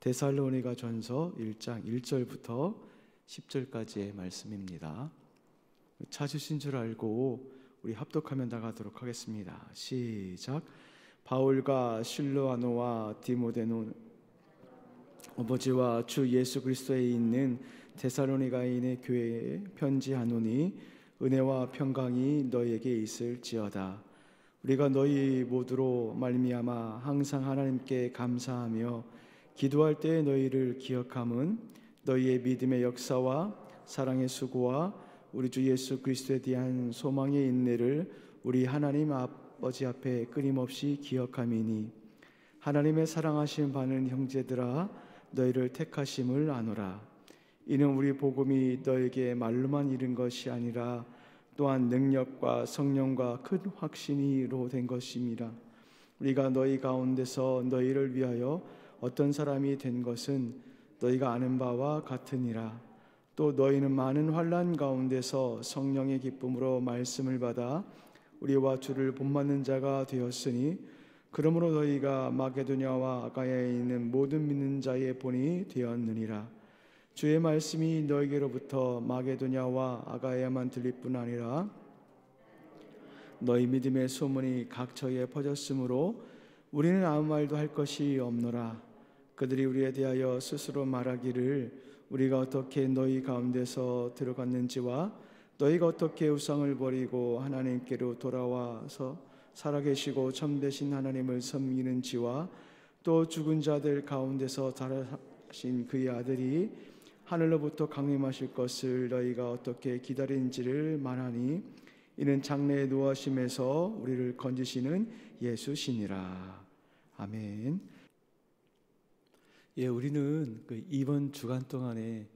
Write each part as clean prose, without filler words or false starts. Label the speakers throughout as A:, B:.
A: 데살로니가 전서 1장 1절부터 10절까지의 말씀입니다. 찾으신 줄 알고 우리 합독하며 나가도록 하겠습니다. 시작. 바울과 실로아노와 디모데는 아버지와 주 예수 그리스도에 있는 데살로니가인의 교회에 편지하노니 은혜와 평강이 너희에게 있을지어다. 우리가 너희 모두로 말미암아 항상 하나님께 감사하며 기도할 때 너희를 기억함은 너희의 믿음의 역사와 사랑의 수고와 우리 주 예수 그리스도에 대한 소망의 인내를 우리 하나님 아버지 앞에 끊임없이 기억함이니 하나님의 사랑하신 바는 형제들아 너희를 택하심을 아노라. 이는 우리 복음이 너에게 말로만 이른 것이 아니라 또한 능력과 성령과 큰 확신이로 된 것임이라. 우리가 너희 가운데서 너희를 위하여 어떤 사람이 된 것은 너희가 아는 바와 같으니라. 또 너희는 많은 환난 가운데서 성령의 기쁨으로 말씀을 받아 우리와 주를 본받는 자가 되었으니 그러므로 너희가 마게도냐와 아가야에 있는 모든 믿는 자의 본이 되었느니라. 주의 말씀이 너희에게로부터 마게도냐와 아가야만 들릴 뿐 아니라 너희 믿음의 소문이 각처에 퍼졌으므로 우리는 아무 말도 할 것이 없노라. 그들이 우리에 대하여 스스로 말하기를 우리가 어떻게 너희 가운데서 들어갔는지와 너희가 어떻게 우상을 버리고 하나님께로 돌아와서 살아계시고 참되신 하나님을 섬기는지와 또 죽은 자들 가운데서 살아신 그의 아들이 하늘로부터 강림하실 것을 너희가 어떻게 기다리는지를 말하니 이는 장래에 노하심에서 우리를 건지시는 예수시니라. 아멘. 우리는 이번 주간 동안에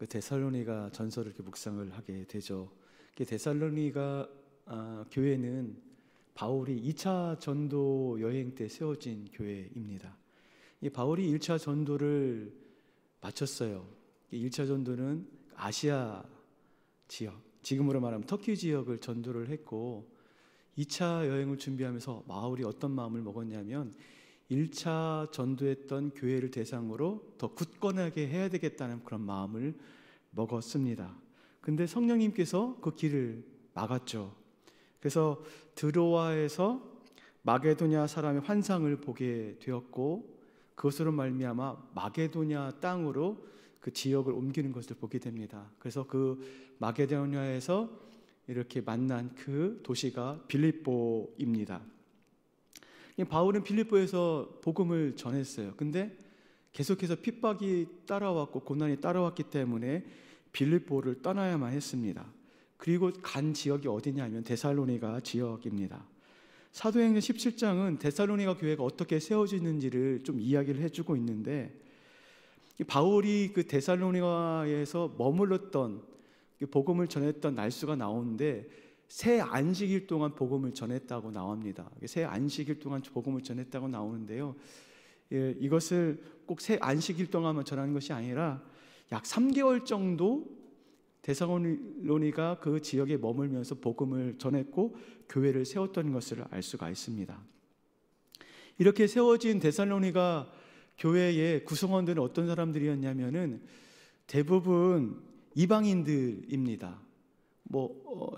A: 데살로니가 전서를 이렇게 묵상을 하게 되죠. 데살로니가 교회는 바울이 2차 전도 여행 때 세워진 교회입니다. 이 바울이 1차 전도를 마쳤어요. 1차 전도는 아시아 지역, 지금으로 말하면 터키 지역을 전도를 했고 2차 여행을 준비하면서 바울이 어떤 마음을 먹었냐면 1차 전도했던 교회를 대상으로 더 굳건하게 해야 되겠다는 그런 마음을 먹었습니다. 근데 성령님께서 그 길을 막았죠. 그래서 드로아에서 마게도냐 사람의 환상을 보게 되었고 그것으로 말미암아 마게도냐 땅으로 그 지역을 옮기는 것을 보게 됩니다. 그래서 그 마게도냐에서 이렇게 만난 그 도시가 빌립보입니다. 바울은 빌립보에서 복음을 전했어요. 근데 계속해서 핍박이 따라왔고 고난이 따라왔기 때문에 빌립보를 떠나야만 했습니다. 그리고 간 지역이 어디냐면 데살로니가 지역입니다. 사도행전 17장은 데살로니가 교회가 어떻게 세워지는지를 좀 이야기를 해주고 있는데 바울이 그 데살로니가에서 머물렀던 복음을 전했던 날수가 나오는데 새 안식일 동안 복음을 전했다고 나옵니다. 새 안식일 동안 복음을 전했다고 나오는데요. 이것을 꼭 새 안식일 동안만 전하는 것이 아니라 약 3개월 정도 데살로니가 그 지역에 머물면서 복음을 전했고 교회를 세웠던 것을 알 수가 있습니다. 이렇게 세워진 데살로니가 교회의 구성원들은 어떤 사람들이었냐면은 대부분 이방인들입니다.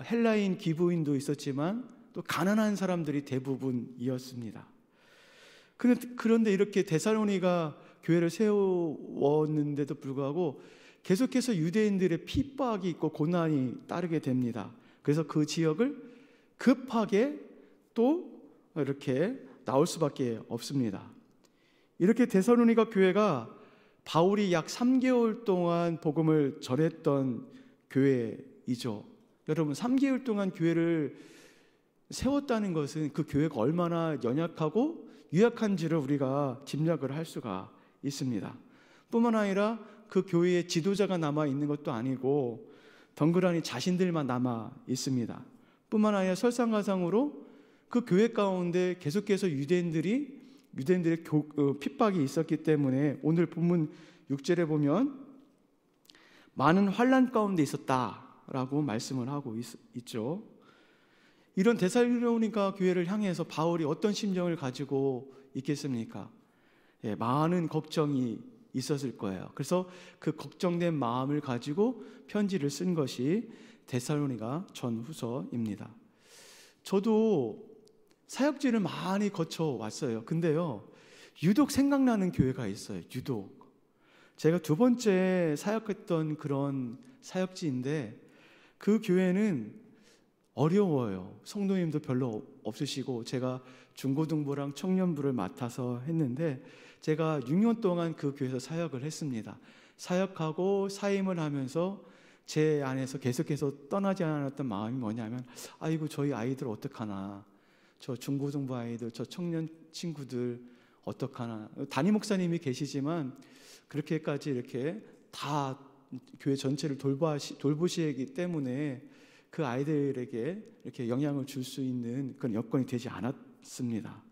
A: 헬라인 기부인도 있었지만 또 가난한 사람들이 대부분이었습니다. 그런데 이렇게 데살로니가 교회를 세웠는데도 불구하고 계속해서 유대인들의 핍박이 있고 고난이 따르게 됩니다. 그래서 그 지역을 급하게 또 이렇게 나올 수밖에 없습니다. 이렇게 데살로니가 교회가 바울이 약 3개월 동안 복음을 전했던 교회이죠. 여러분 3개월 동안 교회를 세웠다는 것은 그 교회가 얼마나 연약하고 유약한지를 우리가 짐작을 할 수가 있습니다. 뿐만 아니라 그 교회에 지도자가 남아 있는 것도 아니고 덩그러니 자신들만 남아 있습니다. 뿐만 아니라 설상가상으로 그 교회 가운데 계속해서 유대인들의 핍박이 있었기 때문에 오늘 본문 6절에 보면 많은 환난 가운데 있었다라고 말씀을 하고 있죠. 이런 데살로니가 교회를 향해서 바울이 어떤 심정을 가지고 있겠습니까? 많은 걱정이 있었을 거예요. 그래서 그 걱정된 마음을 가지고 편지를 쓴 것이 데살로니가 전후서입니다. 저도 사역지를 많이 거쳐왔어요. 근데요, 유독 생각나는 교회가 있어요. 유독. 제가 두 번째 사역했던 그런 사역지인데 그 교회는 어려워요. 성도님도 별로 없으시고 제가 중고등부랑 청년부를 맡아서 했는데 제가 6년 동안 그 교회에서 사역을 했습니다. 사역하고 사임을 하면서 제 안에서 계속해서 떠나지 않았던 마음이 뭐냐면 아이고 저희 아이들 어떡하나, 저 중고등부 아이들, 저 청년 친구들 어떡하나. 담임 목사님이 계시지만 그렇게까지 이렇게 다 교회 전체를 돌보시기 때문에 그 아이들에게 이렇게 영향을 줄 수 있는 그런 여건이 되지 않았습니다.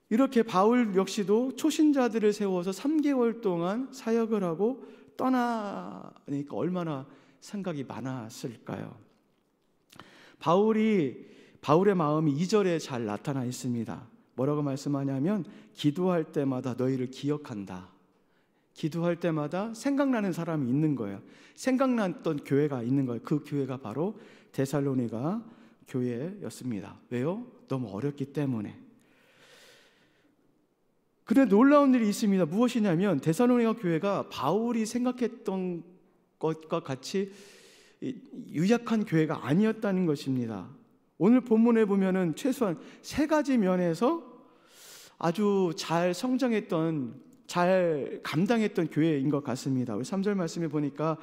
A: 이렇게 바울 역시도 초신자들을 세워서 3개월 동안 사역을 하고 떠나니까 얼마나 생각이 많았을까요? 바울의 마음이 2절에 잘 나타나 있습니다. 뭐라고 말씀하냐면 기도할 때마다 너희를 기억한다. 기도할 때마다 생각나는 사람이 있는 거예요. 생각났던 교회가 있는 거예요. 그 교회가 바로 데살로니가 교회였습니다. 왜요? 너무 어렵기 때문에. 그런데 놀라운 일이 있습니다. 무엇이냐면 데살로니가 교회가 바울이 생각했던 것과 같이 유약한 교회가 아니었다는 것입니다. 오늘 본문에 보면은 최소한 3가지 면에서 아주 잘 성장했던, 잘 감당했던 교회인 것 같습니다. 우리 3절 말씀에 보니까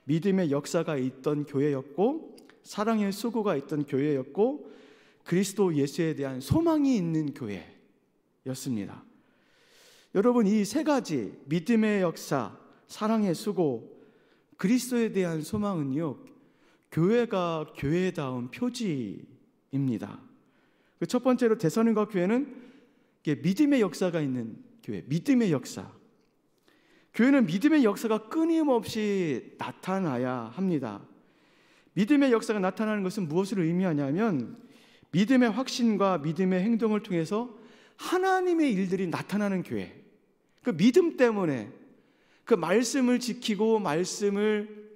A: 믿음의 역사가 있던 교회였고, 사랑의 수고가 있던 교회였고, 그리스도 예수에 대한 소망이 있는 교회였습니다. 여러분, 이 3가지 믿음의 역사, 사랑의 수고, 그리스도에 대한 소망은요, 교회가 교회다운 표지입니다. 첫 번째로 데살로니가 교회는 믿음의 역사가 있는 교회, 믿음의 역사. 교회는 믿음의 역사가 끊임없이 나타나야 합니다. 믿음의 역사가 나타나는 것은 무엇을 의미하냐면 믿음의 확신과 믿음의 행동을 통해서 하나님의 일들이 나타나는 교회. 그 믿음 때문에 그 말씀을 지키고 말씀을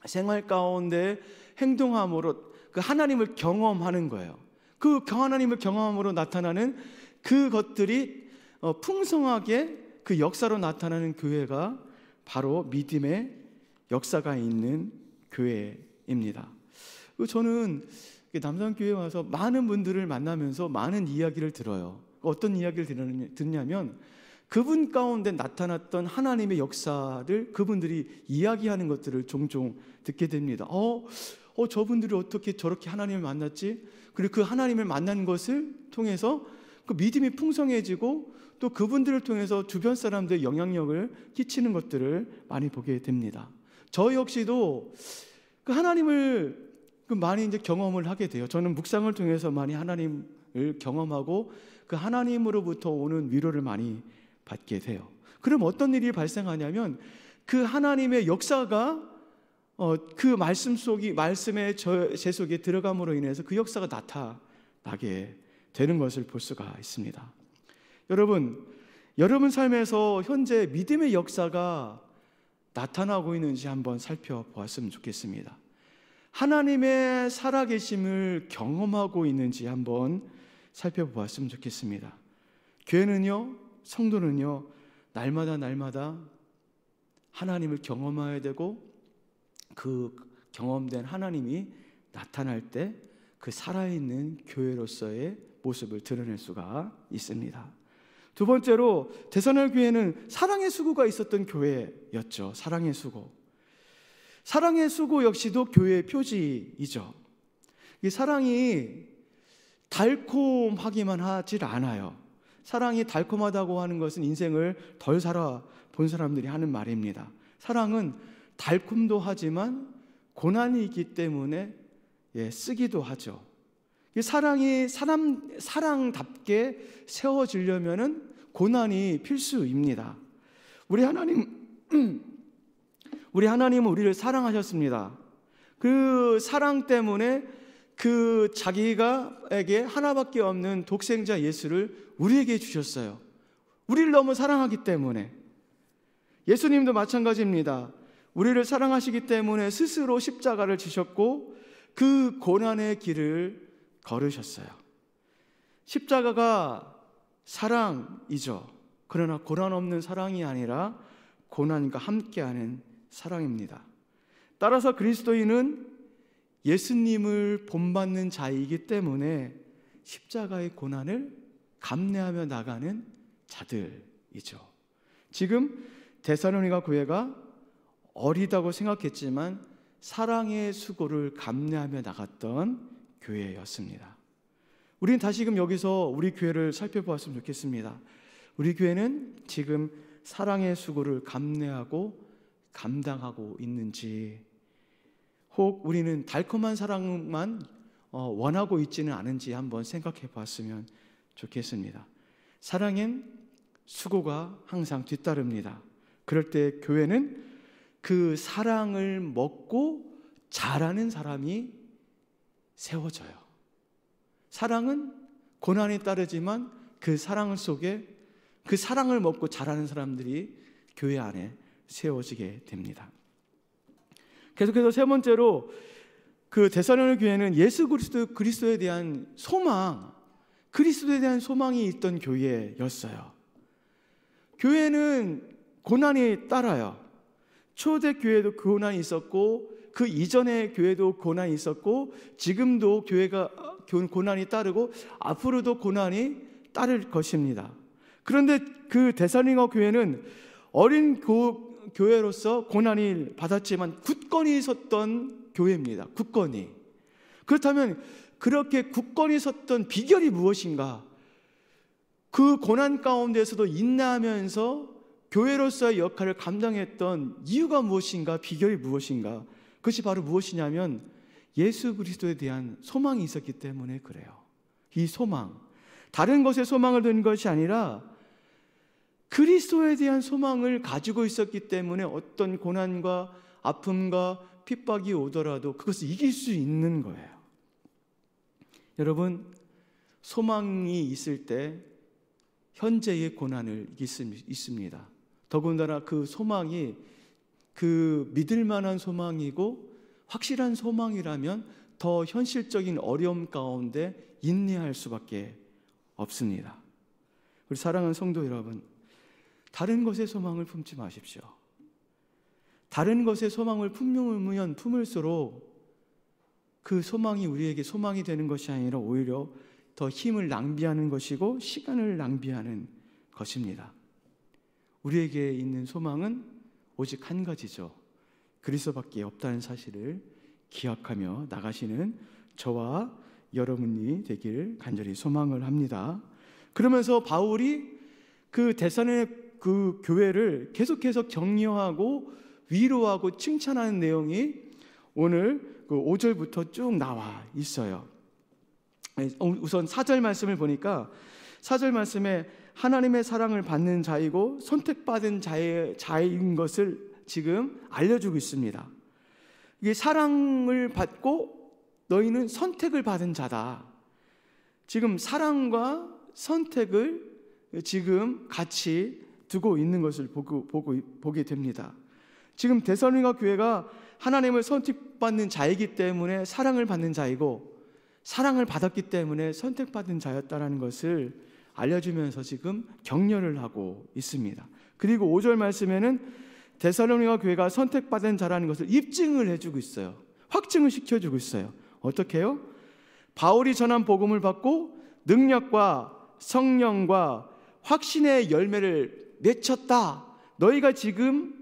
A: 생활 가운데 행동함으로 그 하나님을 경험하는 거예요. 그 하나님을 경험함으로 나타나는 그것들이 풍성하게 그 역사로 나타나는 교회가 바로 믿음의 역사가 있는 교회입니다. 저는 남산교회에 와서 많은 분들을 만나면서 많은 이야기를 들어요. 어떤 이야기를 듣냐면 그분 가운데 나타났던 하나님의 역사를 그분들이 이야기하는 것들을 종종 듣게 됩니다. 저분들이 어떻게 저렇게 하나님을 만났지? 그리고 그 하나님을 만난 것을 통해서 그 믿음이 풍성해지고 또 그분들을 통해서 주변 사람들의 영향력을 끼치는 것들을 많이 보게 됩니다. 저 역시도 그 하나님을 많이 이제 경험을 하게 돼요. 저는 묵상을 통해서 많이 하나님을 경험하고 그 하나님으로부터 오는 위로를 많이 받게 돼요. 그럼 어떤 일이 발생하냐면 그 하나님의 역사가 그 말씀의 제 속에 들어감으로 인해서 그 역사가 나타나게 되는 것을 볼 수가 있습니다. 여러분 삶에서 현재 믿음의 역사가 나타나고 있는지 한번 살펴보았으면 좋겠습니다. 하나님의 살아계심을 경험하고 있는지 한번 살펴보았으면 좋겠습니다. 교회는요, 성도는요, 날마다 하나님을 경험해야 되고 그 경험된 하나님이 나타날 때 그 살아있는 교회로서의 모습을 드러낼 수가 있습니다. 두 번째로 데살로니가 교회는 사랑의 수고가 있었던 교회였죠. 사랑의 수고. 사랑의 수고 역시도 교회의 표지이죠. 이 사랑이 달콤하기만 하질 않아요. 사랑이 달콤하다고 하는 것은 인생을 덜 살아본 사람들이 하는 말입니다. 사랑은 달콤도 하지만 고난이 있기 때문에 쓰기도 하죠. 사랑이 사랑답게 세워지려면은 고난이 필수입니다. 우리 하나님은 우리를 사랑하셨습니다. 그 사랑 때문에 그 자기가에게 하나밖에 없는 독생자 예수를 우리에게 주셨어요. 우리를 너무 사랑하기 때문에. 예수님도 마찬가지입니다. 우리를 사랑하시기 때문에 스스로 십자가를 지셨고 그 고난의 길을 걸으셨어요. 십자가가 사랑이죠. 그러나 고난 없는 사랑이 아니라 고난과 함께하는 사랑입니다. 따라서 그리스도인은 예수님을 본받는 자이기 때문에 십자가의 고난을 감내하며 나가는 자들이죠. 지금 데살로니가 교회가 어리다고 생각했지만 사랑의 수고를 감내하며 나갔던 교회였습니다. 우리는 다시금 여기서 우리 교회를 살펴보았으면 좋겠습니다. 우리 교회는 지금 사랑의 수고를 감내하고 감당하고 있는지, 혹 우리는 달콤한 사랑만 원하고 있지는 않은지 한번 생각해 봤으면 좋겠습니다. 사랑엔 수고가 항상 뒤따릅니다. 그럴 때 교회는 그 사랑을 먹고 자라는 사람이 세워져요. 사랑은 고난이 따르지만 그 사랑 속에 그 사랑을 먹고 자라는 사람들이 교회 안에 세워지게 됩니다. 계속해서 세 번째로 그 데살로니가 교회는 예수 그리스도에 대한 소망, 그리스도에 대한 소망이 있던 교회였어요. 교회는 고난이 따라요. 초대 교회도 고난이 있었고 그 이전의 교회도 고난이 있었고 지금도 교회가 고난이 따르고 앞으로도 고난이 따를 것입니다. 그런데 그 데살로니가 교회는 어린 교회로서 고난을 받았지만 굳건히 섰던 교회입니다. 굳건히. 그렇다면 그렇게 굳건히 섰던 비결이 무엇인가? 그 고난 가운데서도 인내하면서 교회로서의 역할을 감당했던 이유가 무엇인가? 비결이 무엇인가? 그것이 바로 무엇이냐면 예수 그리스도에 대한 소망이 있었기 때문에 그래요. 이 소망, 다른 것에 소망을 둔 것이 아니라 그리스도에 대한 소망을 가지고 있었기 때문에 어떤 고난과 아픔과 핍박이 오더라도 그것을 이길 수 있는 거예요. 여러분, 소망이 있을 때 현재의 고난을 이길 수 있습니다. 더군다나 그 소망이 그 믿을 만한 소망이고 확실한 소망이라면 더 현실적인 어려움 가운데 인내할 수밖에 없습니다. 우리 사랑하는 성도 여러분, 다른 것에 소망을 품지 마십시오. 다른 것에 소망을 품으면 품을수록 그 소망이 우리에게 소망이 되는 것이 아니라 오히려 더 힘을 낭비하는 것이고 시간을 낭비하는 것입니다. 우리에게 있는 소망은 오직 한 가지죠. 그리스도밖에 없다는 사실을 기억하며 나가시는 저와 여러분이 되길 간절히 소망을 합니다. 그러면서 바울이 그 데살로니가 그 교회를 계속해서 격려하고 위로하고 칭찬하는 내용이 오늘 그 5절부터 쭉 나와 있어요. 우선 4절 말씀을 보니까 4절 말씀에 하나님의 사랑을 받는 자이고 선택받은 자인 것을 지금 알려주고 있습니다. 이게 사랑을 받고 너희는 선택을 받은 자다. 지금 사랑과 선택을 지금 같이 두고 있는 것을 보게 됩니다. 지금 데살로니가 교회가 하나님을 선택받는 자이기 때문에 사랑을 받는 자이고 사랑을 받았기 때문에 선택받은 자였다는 것을 알려주면서 지금 격려를 하고 있습니다. 그리고 5절 말씀에는 데살로니가 교회가 선택받은 자라는 것을 입증을 해주고 있어요. 확증을 시켜주고 있어요. 어떻게 해요? 바울이 전한 복음을 받고 능력과 성령과 확신의 열매를 맺혔다. 너희가 지금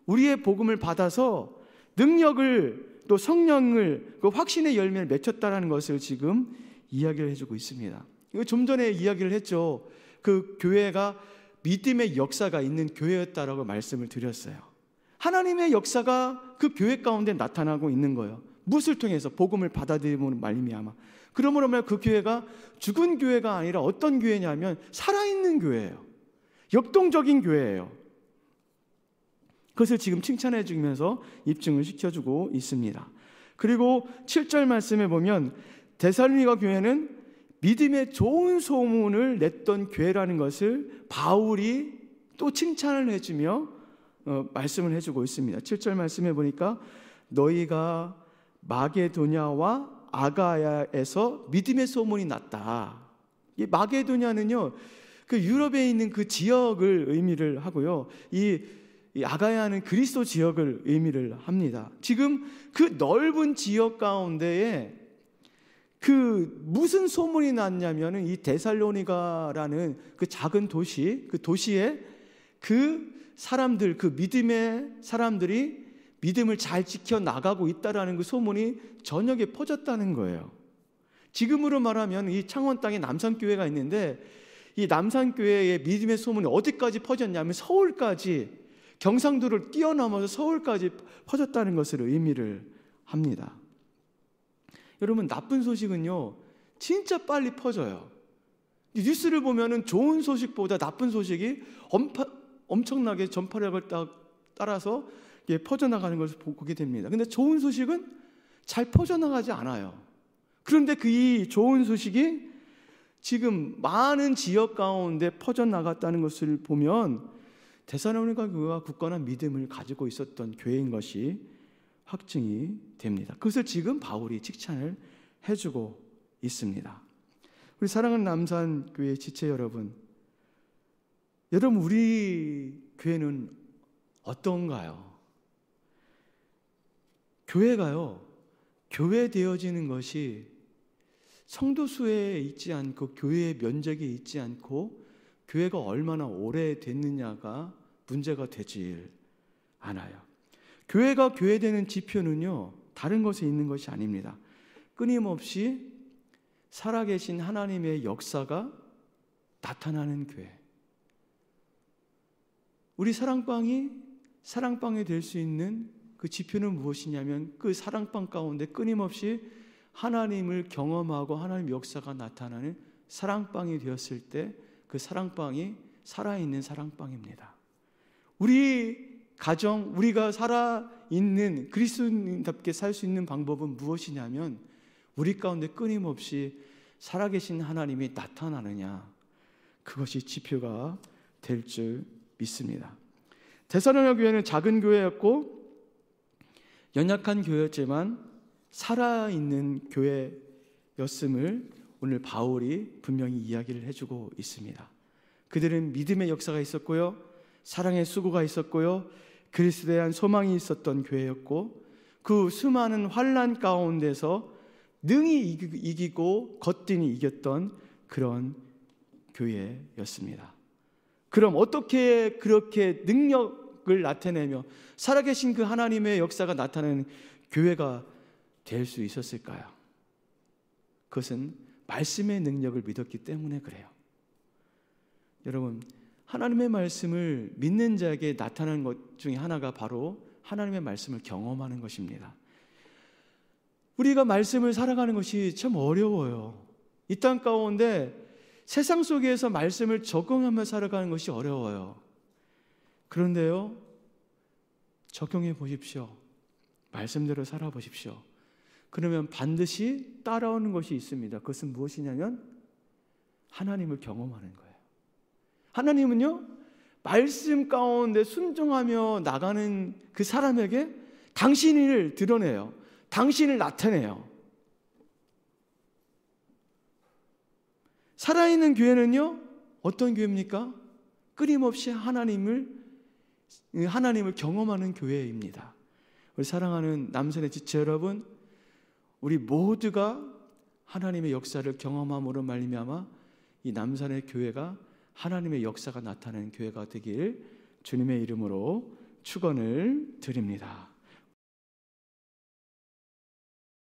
A: 우리의 복음을 받아서 능력을 또 성령을 그 확신의 열매를 맺혔다라는 것을 지금 이야기를 해주고 있습니다. 이거 좀 전에 이야기를 했죠. 그 교회가 믿음의 역사가 있는 교회였다라고 말씀을 드렸어요. 하나님의 역사가 그 교회 가운데 나타나고 있는 거예요. 무엇을 통해서? 복음을 받아들이는 말미암아. 그러므로 그 교회가 죽은 교회가 아니라 어떤 교회냐면 살아있는 교회예요. 역동적인 교회예요. 그것을 지금 칭찬해 주면서 입증을 시켜주고 있습니다. 그리고 7절 말씀에 보면 데살로니가 교회는 믿음의 좋은 소문을 냈던 교회라는 것을 바울이 또 칭찬을 해주며 말씀을 해주고 있습니다. 7절 말씀해 보니까 너희가 마게도냐와 아가야에서 믿음의 소문이 났다. 이 마게도냐는요, 그 유럽에 있는 그 지역을 의미를 하고요, 이 아가야는 그리스도 지역을 의미를 합니다. 지금 그 넓은 지역 가운데에 그 무슨 소문이 났냐면은 이 데살로니가라는 그 작은 도시, 그 도시에 그 사람들, 그 믿음의 사람들이 믿음을 잘 지켜 나가고 있다라는 그 소문이 전역에 퍼졌다는 거예요. 지금으로 말하면 이 창원 땅에 남산교회가 있는데 이 남산교회의 믿음의 소문이 어디까지 퍼졌냐면 서울까지, 경상도를 뛰어넘어서 서울까지 퍼졌다는 것을 의미를 합니다. 여러분, 나쁜 소식은요 진짜 빨리 퍼져요. 뉴스를 보면은 좋은 소식보다 나쁜 소식이 엄청나게 전파력을 따라서 퍼져나가는 것을 보게 됩니다. 근데 좋은 소식은 잘 퍼져나가지 않아요. 그런데 이 좋은 소식이 지금 많은 지역 가운데 퍼져나갔다는 것을 보면 데살로니가 교회가 굳건한 믿음을 가지고 있었던 교회인 것이 확증이 됩니다. 그것을 지금 바울이 칭찬을 해주고 있습니다. 우리 사랑하는 남산교회 지체 여러분, 우리 교회는 어떤가요? 교회가요, 교회 되어지는 것이 성도 수에 있지 않고 교회의 면적에 있지 않고 교회가 얼마나 오래됐느냐가 문제가 되질 않아요. 교회가 교회되는 지표는요 다른 것에 있는 것이 아닙니다. 끊임없이 살아계신 하나님의 역사가 나타나는 교회. 우리 사랑방이 될 수 있는 그 지표는 무엇이냐면 그 사랑방 가운데 끊임없이 하나님을 경험하고 하나님의 역사가 나타나는 사랑방이 되었을 때 그 사랑방이 살아있는 사랑방입니다. 우리 가정, 우리가 살아있는 그리스도인답게 살 수 있는 방법은 무엇이냐면 우리 가운데 끊임없이 살아계신 하나님이 나타나느냐, 그것이 지표가 될 줄 믿습니다. 데살로니가 교회는 작은 교회였고 연약한 교회였지만 살아있는 교회였음을 오늘 바울이 분명히 이야기를 해주고 있습니다. 그들은 믿음의 역사가 있었고요, 사랑의 수고가 있었고요, 그리스도에 대한 소망이 있었던 교회였고 그 수많은 환난 가운데서 능히 이기고 거뜬히 이겼던 그런 교회였습니다. 그럼 어떻게 그렇게 능력을 나타내며 살아계신 그 하나님의 역사가 나타나는 교회가 될 수 있었을까요? 그것은 말씀의 능력을 믿었기 때문에 그래요. 여러분, 하나님의 말씀을 믿는 자에게 나타나는 것 중에 하나가 바로 하나님의 말씀을 경험하는 것입니다. 우리가 말씀을 살아가는 것이 참 어려워요. 이 땅 가운데 세상 속에서 말씀을 적용하며 살아가는 것이 어려워요. 그런데요, 적용해 보십시오. 말씀대로 살아보십시오. 그러면 반드시 따라오는 것이 있습니다. 그것은 무엇이냐면 하나님을 경험하는 거예요. 하나님은요, 말씀 가운데 순종하며 나가는 그 사람에게 당신을 드러내요. 당신을 나타내요. 살아있는 교회는요, 어떤 교회입니까? 끊임없이 하나님을 경험하는 교회입니다. 우리 사랑하는 남산의 지체 여러분, 우리 모두가 하나님의 역사를 경험함으로 말미암아 이 남산의 교회가 하나님의 역사가 나타나는 교회가 되길 주님의 이름으로 축원을 드립니다.